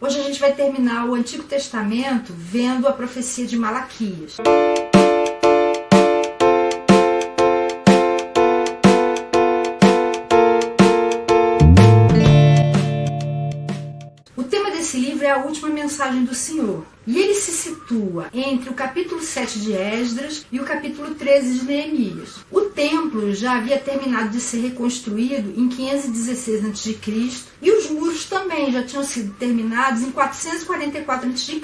Hoje a gente vai terminar o Antigo Testamento vendo a profecia de Malaquias. O tema desse livro é a última mensagem do Senhor. E ele se situa entre o capítulo 7 de Esdras e o capítulo 13 de Neemias. O templo já havia terminado de ser reconstruído em 516 a.C. e os muros também já tinham sido terminados em 444 a.C.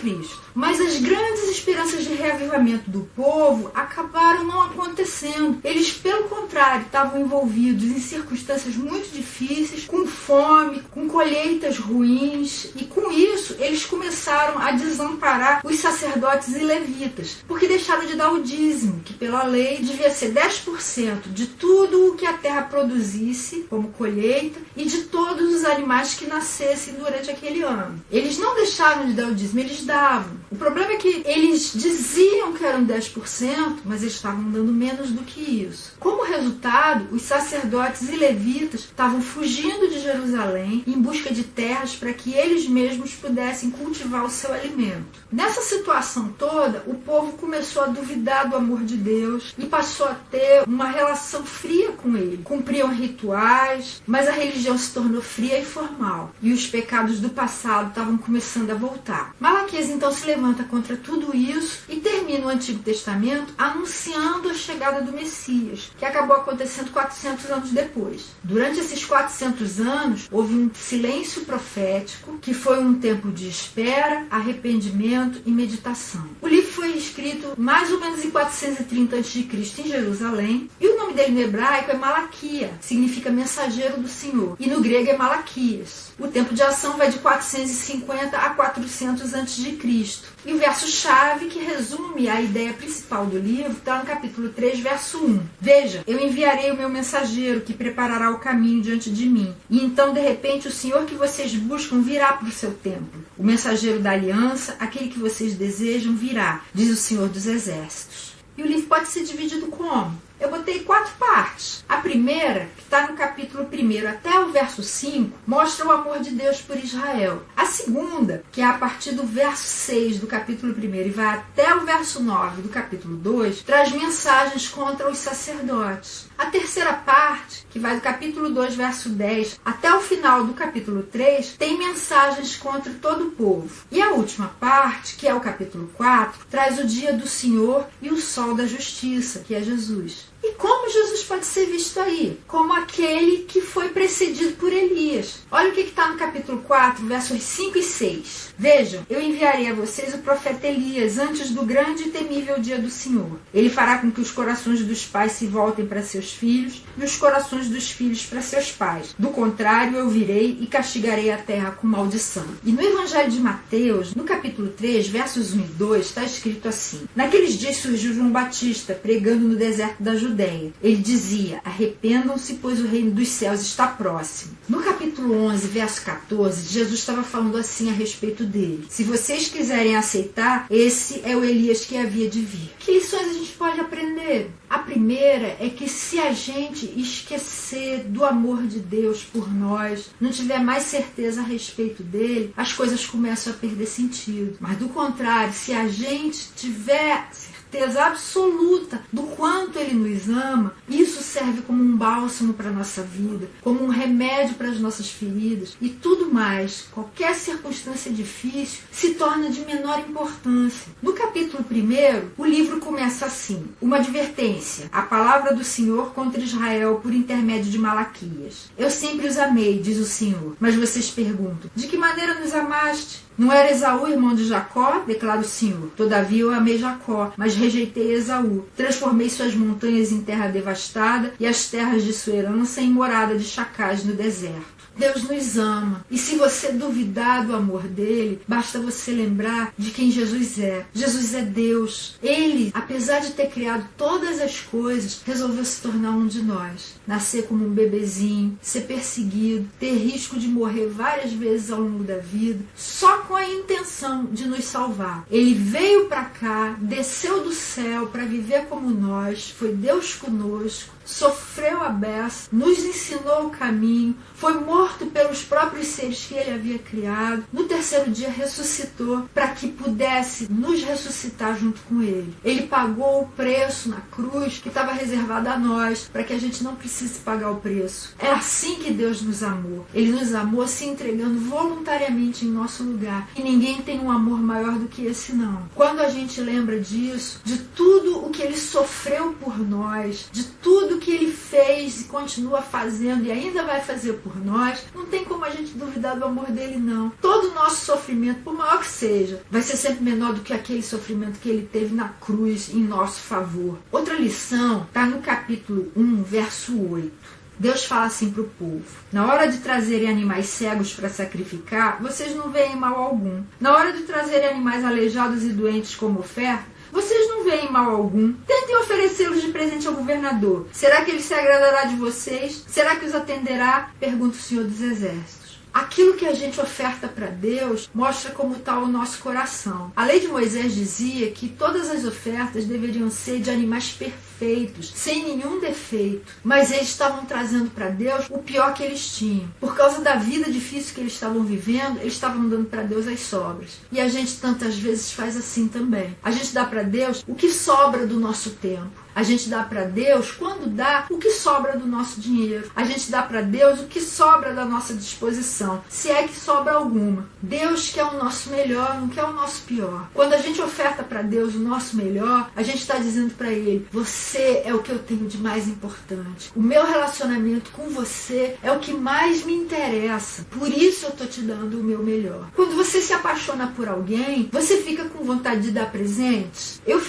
Mas as grandes esperanças de reavivamento do povo acabaram não acontecendo. Eles, pelo contrário, estavam envolvidos em circunstâncias muito difíceis, com fome, com colheitas ruins, e com isso eles começaram a desamparar os sacerdotes e levitas, porque deixaram de dar o dízimo, que pela lei devia ser 10% de tudo o que a terra produzisse como colheita e de todos os animais que nascessem durante aquele ano. Eles não deixaram de dar o dízimo, eles davam. O problema é que eles diziam que eram 10%, mas eles estavam dando menos do que isso. Como resultado, os sacerdotes e levitas estavam fugindo de Jerusalém em busca de terras para que eles mesmos pudessem cultivar o seu alimento. Nessa situação toda, o povo começou a duvidar do amor de Deus e passou a ter uma relação fria com ele. Cumpriam rituais, mas a religião se tornou fria e formal. E os pecados do passado estavam começando a voltar. Malaquias então se levanta contra tudo isso e termina o Antigo Testamento anunciando a chegada do Messias, que acabou acontecendo 400 anos depois. Durante esses 400 anos, houve um silêncio profético, que foi um tempo de espera, arrependimento e meditação. O livro foi escrito mais ou menos em 430 a.C. em Jerusalém, e o nome dele no hebraico é Malaquia, que significa mensageiro do Senhor, e no grego é Malaquias. O tempo de ação vai de 450 a 400 a.C. E o verso-chave que resume a ideia principal do livro está no capítulo 3, verso 1. Veja, eu enviarei o meu mensageiro que preparará o caminho diante de mim. E então, de repente, o Senhor que vocês buscam virá para o seu templo. O mensageiro da aliança, aquele que vocês desejam, virá, diz o Senhor dos Exércitos. E o livro pode ser dividido como? Eu botei 4 partes. A primeira, que está no capítulo 1 até o verso 5, mostra o amor de Deus por Israel. A segunda, que é a partir do verso 6 do capítulo 1 e vai até o verso 9 do capítulo 2, traz mensagens contra os sacerdotes. A terceira parte, que vai do capítulo 2, verso 10 até o final do capítulo 3, tem mensagens contra todo o povo. E a última parte, que é o capítulo 4, traz o dia do Senhor e o sol da justiça, que é Jesus. E como Jesus pode ser visto aí? Como aquele que foi precedido por Elias. Olha o que está no capítulo 4, versos 5 e 6. Vejam, eu enviarei a vocês o profeta Elias antes do grande e temível dia do Senhor. Ele fará com que os corações dos pais se voltem para seus filhos e os corações dos filhos para seus pais. Do contrário, eu virei e castigarei a terra com maldição. E no Evangelho de Mateus, no capítulo 3, versos 1 e 2, está escrito assim. Naqueles dias surgiu João Batista, pregando no deserto da Judéia. Ele dizia, arrependam-se, pois o reino dos céus está próximo. No capítulo 11, verso 14, Jesus estava falando assim a respeito dele. Se vocês quiserem aceitar, esse é o Elias que havia de vir. Que lições a gente pode aprender? A primeira é que se a gente esquecer do amor de Deus por nós, não tiver mais certeza a respeito dele, as coisas começam a perder sentido. Mas do contrário, se a gente tiver certeza absoluta do quanto ele nos ama, isso serve como um bálsamo para a nossa vida, como um remédio para as nossas feridas e tudo mais. Qualquer circunstância difícil se torna de menor importância. No capítulo 1, o livro começa assim, uma advertência, a palavra do Senhor contra Israel por intermédio de Malaquias. Eu sempre os amei, diz o Senhor, mas vocês perguntam, de que maneira nos amaste? Não era Esaú irmão de Jacó? Declara o Senhor. Todavia eu amei Jacó, mas rejeitei Esaú. Transformei suas montanhas em terra devastada e as terras de sua herança em morada de chacais no deserto. Deus nos ama. E se você duvidar do amor dele, basta você lembrar de quem Jesus é. Jesus é Deus. Ele, apesar de ter criado todas as coisas, resolveu se tornar um de nós. Nascer como um bebezinho, ser perseguido, ter risco de morrer várias vezes ao longo da vida, só com a intenção de nos salvar. Ele veio para cá, desceu do céu para viver como nós, foi Deus conosco, sofreu a beça, nos ensinou o caminho, foi morto morto pelos próprios seres que ele havia criado, no terceiro dia ressuscitou para que pudesse nos ressuscitar junto com ele. Ele pagou o preço na cruz que estava reservado a nós, para que a gente não precise pagar o preço. É assim que Deus nos amou. Ele nos amou se entregando voluntariamente em nosso lugar. E ninguém tem um amor maior do que esse, não. Quando a gente lembra disso, de tudo o que ele sofreu por nós, de tudo que ele fez e continua fazendo e ainda vai fazer por nós, não tem como a gente duvidar do amor dele, não. Todo o nosso sofrimento, por maior que seja, vai ser sempre menor do que aquele sofrimento que ele teve na cruz em nosso favor. Outra lição está no capítulo 1, verso 8. Deus fala assim para o povo: na hora de trazerem animais cegos para sacrificar, vocês não veem mal algum. Na hora de trazerem animais aleijados e doentes como oferta, vocês não veem mal algum. Tentem oferecê-los de presente ao governador. Será que ele se agradará de vocês? Será que os atenderá? Pergunta o Senhor dos Exércitos. Aquilo que a gente oferta para Deus mostra como está o nosso coração. A lei de Moisés dizia que todas as ofertas deveriam ser de animais perfeitos, sem nenhum defeito. Mas eles estavam trazendo para Deus o pior que eles tinham. Por causa da vida difícil que eles estavam vivendo, eles estavam dando para Deus as sobras. E a gente tantas vezes faz assim também. A gente dá para Deus o que sobra do nosso tempo. A gente dá para Deus, quando dá, o que sobra do nosso dinheiro. A gente dá para Deus o que sobra da nossa disposição, se é que sobra alguma. Deus quer o nosso melhor, não quer o nosso pior. Quando a gente oferta para Deus o nosso melhor, a gente está dizendo para Ele: você é o que eu tenho de mais importante. O meu relacionamento com você é o que mais me interessa. Por isso eu estou te dando o meu melhor. Quando você se apaixona por alguém, você fica com vontade de dar presentes? Eu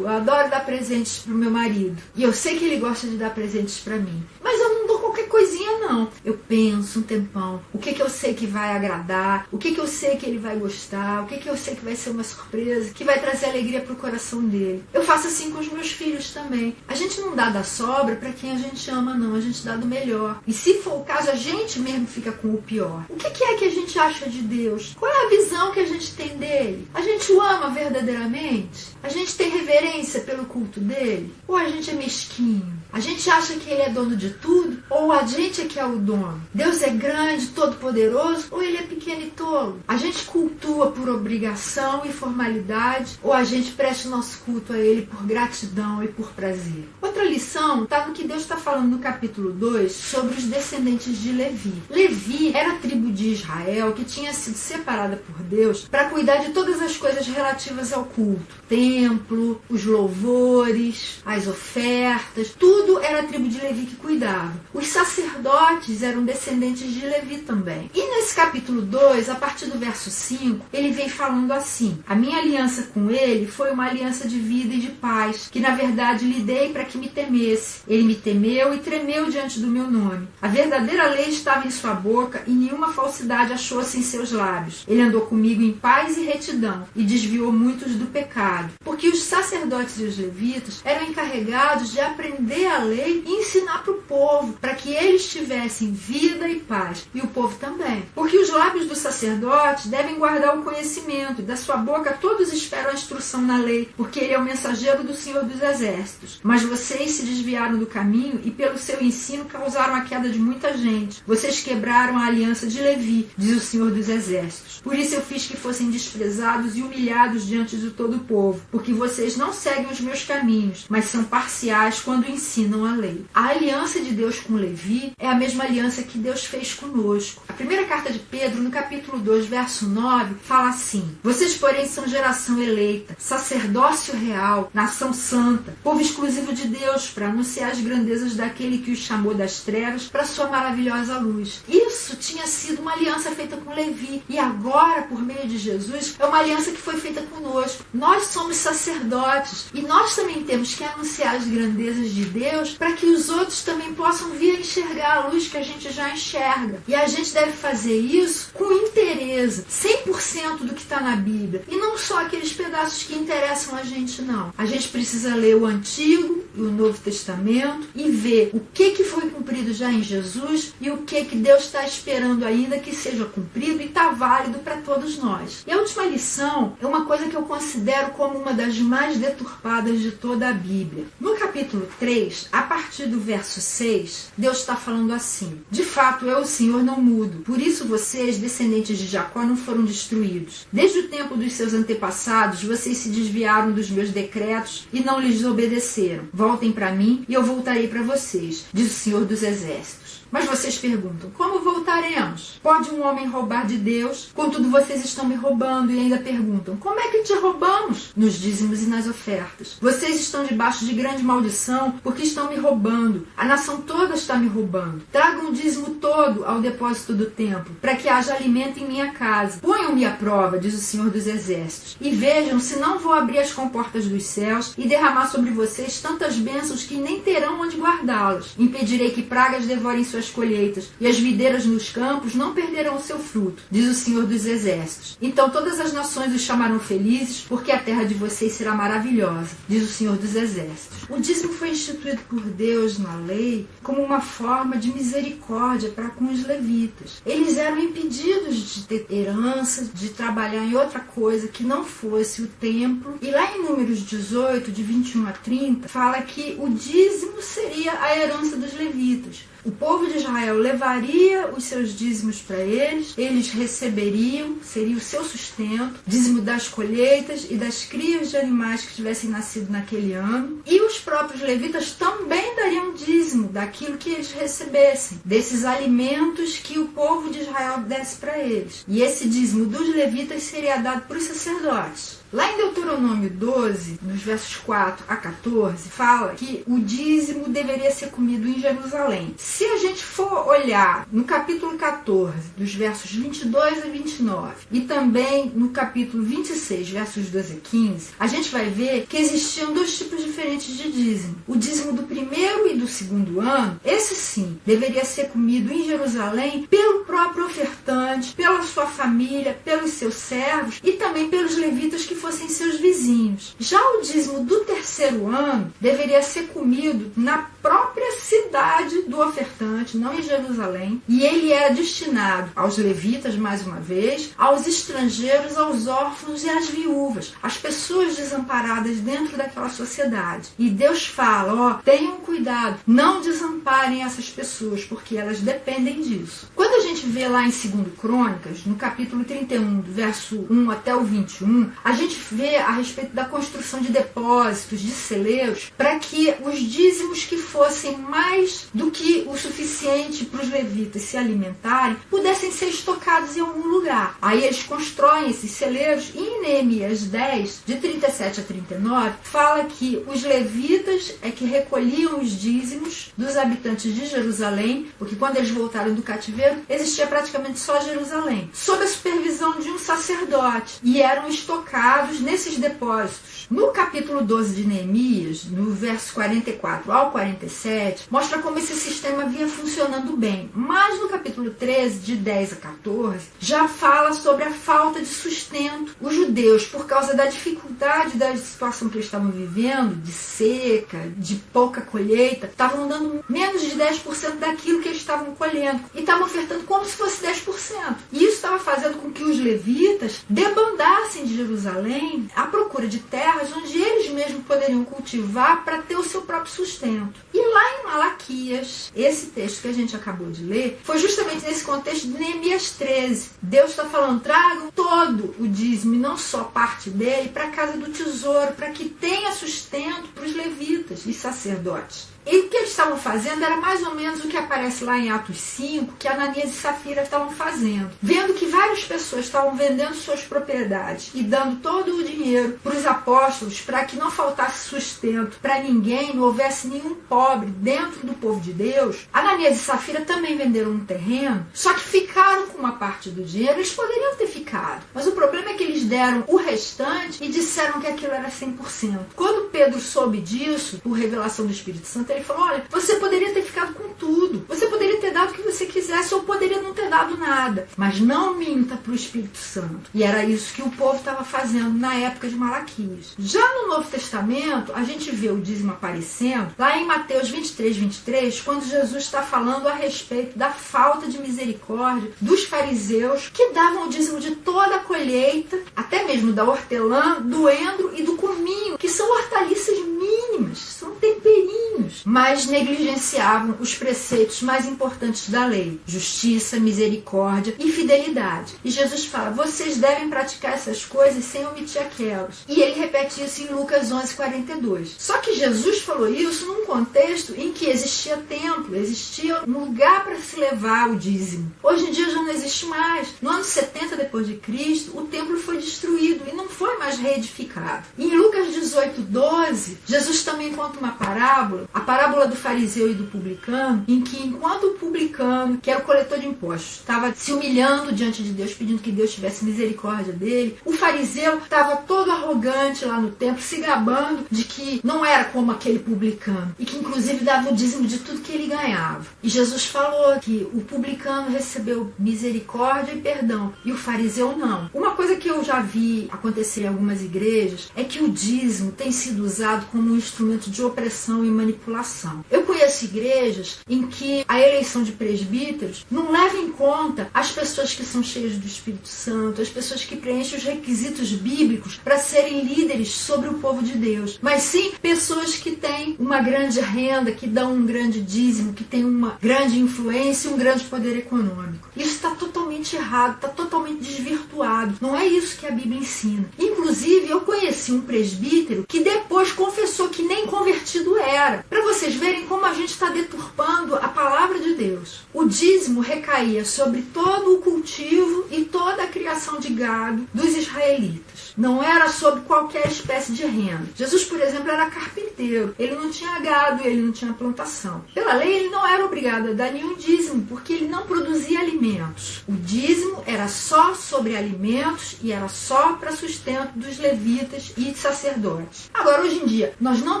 adoro dar presentes pro meu marido. E eu sei que ele gosta de dar presentes pra mim. Mas eu não dou qualquer coisinha, não. Eu penso um tempão. O que eu sei que vai agradar? O que eu sei que ele vai gostar? O que eu sei que vai ser uma surpresa? Que vai trazer alegria pro coração dele? Eu faço assim com os meus filhos também. A gente não dá da sobra pra quem a gente ama, não. A gente dá do melhor. E se for o caso, a gente mesmo fica com o pior. O que é que a gente acha de Deus? Qual é a visão que a gente tem dele? A gente o ama verdadeiramente? A gente tem reverência pelo culto dele? Ou a gente é mesquinho? A gente acha que ele é dono de tudo? Ou a gente é que é o dono? Deus é grande, todo-poderoso? Ou ele é pequeno e tolo? A gente cultua por obrigação e formalidade? Ou a gente presta o nosso culto a ele por gratidão e por prazer? Outra lição está no que Deus está falando no capítulo 2 sobre os descendentes de Levi. Levi era a tribo de Israel que tinha sido separada por Deus para cuidar de todas as coisas relativas ao culto. Templo, os louvores, as ofertas, tudo era a tribo de Levi que cuidava. Os sacerdotes eram descendentes de Levi também. E nesse capítulo 2, a partir do verso 5, ele vem falando assim: a minha aliança com ele foi uma aliança de vida e de paz, que na verdade lhe dei para que me temesse. Ele me temeu e tremeu diante do meu nome. A verdadeira lei estava em sua boca e nenhuma falsidade achou-se em seus lábios. Ele andou comigo em paz e retidão e desviou muitos do pecado. Porque os sacerdotes e os levitas eram encarregados de aprender a lei e ensinar para o povo, para que eles tivessem vida e paz, e o povo também. Porque os lábios dos sacerdotes devem guardar o conhecimento, e da sua boca todos esperam a instrução na lei, porque ele é o mensageiro do Senhor dos Exércitos. Mas vocês se desviaram do caminho e pelo seu ensino causaram a queda de muita gente. Vocês quebraram a aliança de Levi, diz o Senhor dos Exércitos. Por isso eu fiz que fossem desprezados e humilhados diante de todo o povo, porque vocês não seguem os meus caminhos, mas são parciais quando ensinam a lei. A aliança de Deus com Levi é a mesma aliança que Deus fez conosco. A primeira carta de Pedro, no capítulo 2, verso 9, fala assim: vocês, porém, são geração eleita, sacerdócio real, nação santa, povo exclusivo de Deus, para anunciar as grandezas daquele que os chamou das trevas para sua maravilhosa luz. Isso tinha sido uma aliança feita com Levi, e agora, por meio de Jesus, é uma aliança que foi feita conosco. Nós somos sacerdotes, e nós também temos que anunciar as grandezas de Deus para que os outros também possam vir a enxergar a luz que a gente já enxerga. E a gente deve fazer isso com interesse, 100% do que está na Bíblia, e não só aqueles pedaços que interessam a gente, não. A gente precisa ler o Antigo e o Novo Testamento e ver o que foi cumprido já em Jesus e o que Deus está esperando ainda que seja cumprido e está válido para todos nós. E a última lição é uma coisa que eu considero como uma das mais deturpadas de toda a Bíblia. No capítulo 3, a partir partir do verso 6, Deus está falando assim: de fato, eu, o Senhor, não mudo. Por isso vocês, descendentes de Jacó, não foram destruídos. Desde o tempo dos seus antepassados, vocês se desviaram dos meus decretos e não lhes obedeceram. Voltem para mim e eu voltarei para vocês, diz o Senhor dos Exércitos. Mas vocês perguntam: como voltaremos? Pode um homem roubar de Deus? Contudo, vocês estão me roubando e ainda perguntam: como é que te roubamos? Nos dízimos e nas ofertas. Vocês estão debaixo de grande maldição porque estão me roubando. A nação toda está me roubando. Tragam o dízimo todo ao depósito do templo, para que haja alimento em minha casa. Ponham-me à prova, diz o Senhor dos Exércitos, e vejam se não vou abrir as comportas dos céus e derramar sobre vocês tantas bênçãos que nem terão onde guardá-las. Impedirei que pragas devorem suas colheitas, e as videiras nos campos não perderão o seu fruto, diz o Senhor dos Exércitos. Então todas as nações os chamarão felizes, porque a terra de vocês será maravilhosa, diz o Senhor dos Exércitos. O dízimo foi instituído por Deus na lei como uma forma de misericórdia para com os levitas. Eles eram impedidos de ter herança, de trabalhar em outra coisa que não fosse o templo. E lá em Números 18, de 21 a 30, fala que o dízimo seria a herança dos levitas. O povo de Israel levaria os seus dízimos para eles receberiam, seria o seu sustento, dízimo das colheitas e das crias de animais que tivessem nascido naquele ano. E os próprios levitas também dariam dízimo daquilo que eles recebessem, desses alimentos que o povo de Israel desse para eles. E esse dízimo dos levitas seria dado para os sacerdotes. Lá em Deuteronômio 12, nos versos 4 a 14, fala que o dízimo deveria ser comido em Jerusalém. Se a gente for olhar no capítulo 14, dos versos 22 a 29, e também no capítulo 26, versos 12 a 15, a gente vai ver que existiam dois tipos diferentes de dízimo. O dízimo do primeiro e do segundo ano, esse sim, deveria ser comido em Jerusalém pelo próprio ofertante, pela sua família, pelos seus servos e também pelos levitas que fossem seus vizinhos. Já o dízimo do terceiro ano deveria ser comido na própria cidade do ofertante, não em Jerusalém, e ele era destinado aos levitas, mais uma vez, aos estrangeiros, aos órfãos e às viúvas, às pessoas desamparadas dentro daquela sociedade. E Deus fala, tenham cuidado, não desamparem essas pessoas, porque elas dependem disso. Quando a gente vê lá em 2 Crônicas, no capítulo 31, do verso 1 até o 21, a gente vê a respeito da construção de depósitos, de celeiros, para que os dízimos que fossem mais do que o suficiente para os levitas se alimentarem, pudessem ser estocados em algum lugar. Aí eles constroem esses celeiros e em Neemias 10, de 37 a 39, fala que os levitas é que recolhiam os dízimos dos habitantes de Jerusalém, porque quando eles voltaram do cativeiro, existia praticamente só Jerusalém, sob a supervisão de um sacerdote, e eram estocados nesses depósitos. No capítulo 12 de Neemias, no verso 44 ao 47, mostra como esse sistema vinha funcionando bem. Mas no capítulo 13, de 10 a 14, já fala sobre a falta de sustento. Os judeus, por causa da dificuldade da situação que eles estavam vivendo, de seca, de pouca colheita, estavam dando menos de 10% daquilo que eles estavam colhendo. E estavam ofertando como se fosse 10%. E isso estava fazendo com que os levitas debandassem de Jerusalém à procura de terras onde eles mesmos poderiam cultivar para ter o seu próprio sustento. E lá em Malaquias, esse texto que a gente acabou de ler, foi justamente nesse contexto de Neemias 13. Deus está falando, tragam todo o dízimo e não só parte dele para a casa do tesouro, para que tenha sustento para os levitas e sacerdotes. E o que eles estavam fazendo era mais ou menos o que aparece lá em Atos 5, que Ananias e Safira estavam fazendo. Vendo que várias pessoas estavam vendendo suas propriedades e dando todo o dinheiro para os apóstolos, para que não faltasse sustento para ninguém, não houvesse nenhum pobre dentro do povo de Deus, Ananias e Safira também venderam um terreno, só que ficaram com uma parte do dinheiro. Eles poderiam ter ficado, mas o problema é que eles deram o restante e disseram que aquilo era 100%. Quando Pedro soube disso, por revelação do Espírito Santo, ele falou, olha, você poderia ter ficado com tudo, você poderia ter dado o que você quisesse ou poderia não ter dado nada, mas não minta para o Espírito Santo. E era isso que o povo estava fazendo na época de Malaquias. Já no Novo Testamento, a gente vê o dízimo aparecendo lá em Mateus 23, 23, quando Jesus está falando a respeito da falta de misericórdia dos fariseus que davam o dízimo de toda a colheita, até mesmo da hortelã, do endro e do cominho, que são hortaliças mínimas, são temperinhos. mas negligenciavam os preceitos mais importantes da lei: justiça, misericórdia e fidelidade. E Jesus fala: vocês devem praticar essas coisas sem omitir aquelas. E ele repete isso em Lucas 11:42. Só que Jesus falou isso num contexto em que existia templo, existia um lugar para se levar o dízimo. Hoje em dia já não existe mais. No ano 70 depois de Cristo, o templo foi destruído e não foi mais reedificado. E em Lucas 18:12, Jesus também conta uma parábola, a parábola do fariseu e do publicano, em que enquanto o publicano, que era o coletor de impostos, estava se humilhando diante de Deus, pedindo que Deus tivesse misericórdia dele, o fariseu estava todo arrogante lá no templo, se gabando de que não era como aquele publicano, e que inclusive dava o dízimo de tudo que ele ganhava. E Jesus falou que o publicano recebeu misericórdia e perdão, e o fariseu não. Uma coisa que eu já vi acontecer em algumas igrejas é que o dízimo tem sido usado como um instrumento de opressão e manipulação. Eu conheço igrejas em que a eleição de presbíteros não leva em conta as pessoas que são cheias do Espírito Santo, as pessoas que preenchem os requisitos bíblicos para serem líderes sobre o povo de Deus, mas sim pessoas que têm uma grande renda, que dão um grande dízimo, que têm uma grande influência e um grande poder econômico. Isso está totalmente errado, está totalmente desvirtuado. Não é isso que a Bíblia ensina. Inclusive, eu conheci um presbítero que depois confessou que nem convertido era. Para vocês verem como a gente está deturpando a palavra de Deus. O dízimo recaía sobre todo o cultivo e toda a criação de gado dos israelitas. Não era sobre qualquer espécie de renda. Jesus, por exemplo, era carpinteiro. Ele não tinha gado, ele não tinha plantação. Pela lei, ele não era obrigado a dar nenhum dízimo, porque ele não produzia alimentos. O dízimo era só sobre alimentos e era só para sustento dos levitas e de sacerdotes. Agora, hoje em dia, nós não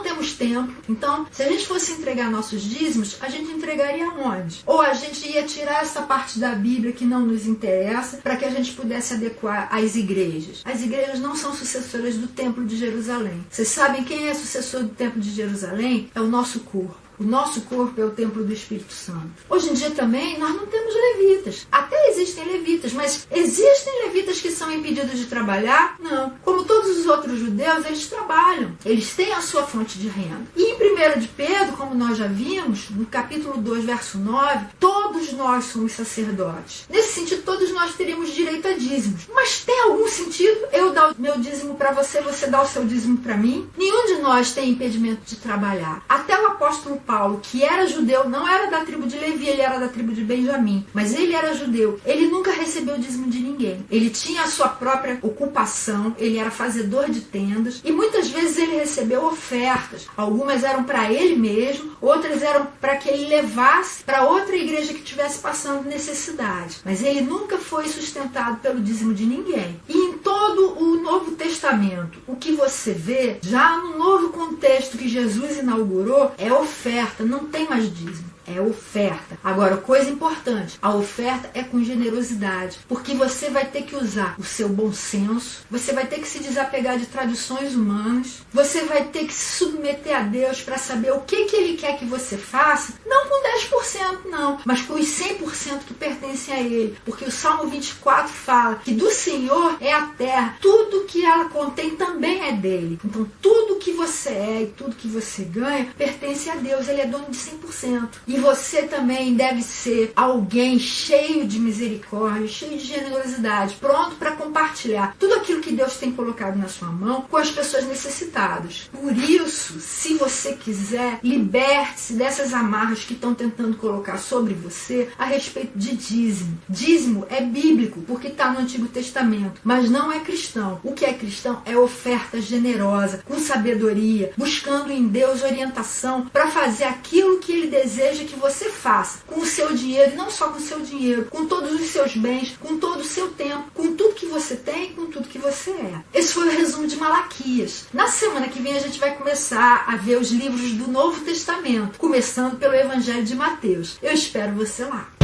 temos templo, então, se a gente fosse entregar nossos dízimos, a gente entregaria onde? Ou a gente ia tirar essa parte da Bíblia que não nos interessa para que a gente pudesse adequar às igrejas. As igrejas não são sucessoras do Templo de Jerusalém. Vocês sabem quem é sucessor do Templo de Jerusalém? É o nosso corpo. O nosso corpo é o templo do Espírito Santo. Hoje em dia também nós não temos levitas. Até existem levitas, mas existem levitas que são impedidos de trabalhar? Não. Como todos os outros judeus, eles trabalham. Eles têm a sua fonte de renda. E em 1 de Pedro, como nós já vimos, no capítulo 2, verso 9, todos nós somos sacerdotes. Nesse sentido, todos nós teríamos direito a dízimos. Mas tem algum sentido eu dar o meu dízimo para você, você dar o seu dízimo para mim? Nenhum de nós tem impedimento de trabalhar. Até o apóstolo Paulo, que era judeu, não era da tribo de Levi, ele era da tribo de Benjamim, mas ele era judeu, ele nunca recebeu o dízimo de ninguém. Ele tinha a sua própria ocupação, ele era fazedor de tendas, e muitas vezes ele recebeu ofertas. Algumas eram para ele mesmo, outras eram para que ele levasse para outra igreja que estivesse passando necessidade. Mas ele nunca foi sustentado pelo dízimo de ninguém. E em todo o Novo Testamento, o que você vê, já no novo contexto que Jesus inaugurou, é oferta. Não tem mais dízimo, é oferta. Agora, coisa importante, a oferta é com generosidade, porque você vai ter que usar o seu bom senso, você vai ter que se desapegar de tradições humanas, você vai ter que se submeter a Deus para saber o que Ele quer que você faça, não com 10% não, mas com os 100% que pertencem a Ele, porque o Salmo 24 fala que do Senhor é a terra, tudo que ela contém também é dele. Então, tudo que você é e tudo que você ganha pertence a Deus, Ele é dono de 100%. E você também deve ser alguém cheio de misericórdia, cheio de generosidade, pronto para compartilhar tudo aquilo que Deus tem colocado na sua mão com as pessoas necessitadas. Por isso, se você quiser, liberte-se dessas amarras que estão tentando colocar sobre você a respeito de dízimo. Dízimo é bíblico, porque está no Antigo Testamento, mas não é cristão. O que é cristão é oferta generosa, com sabedoria, buscando em Deus orientação para fazer aquilo que Ele deseja que você faça, com o seu dinheiro, e não só com o seu dinheiro, com todos os seus bens, com todo o seu tempo, com tudo que você tem, com tudo que você é. Esse foi o resumo de Malaquias. Na semana que vem a gente vai começar a ver os livros do Novo Testamento, começando pelo Evangelho de Mateus. Eu espero você lá.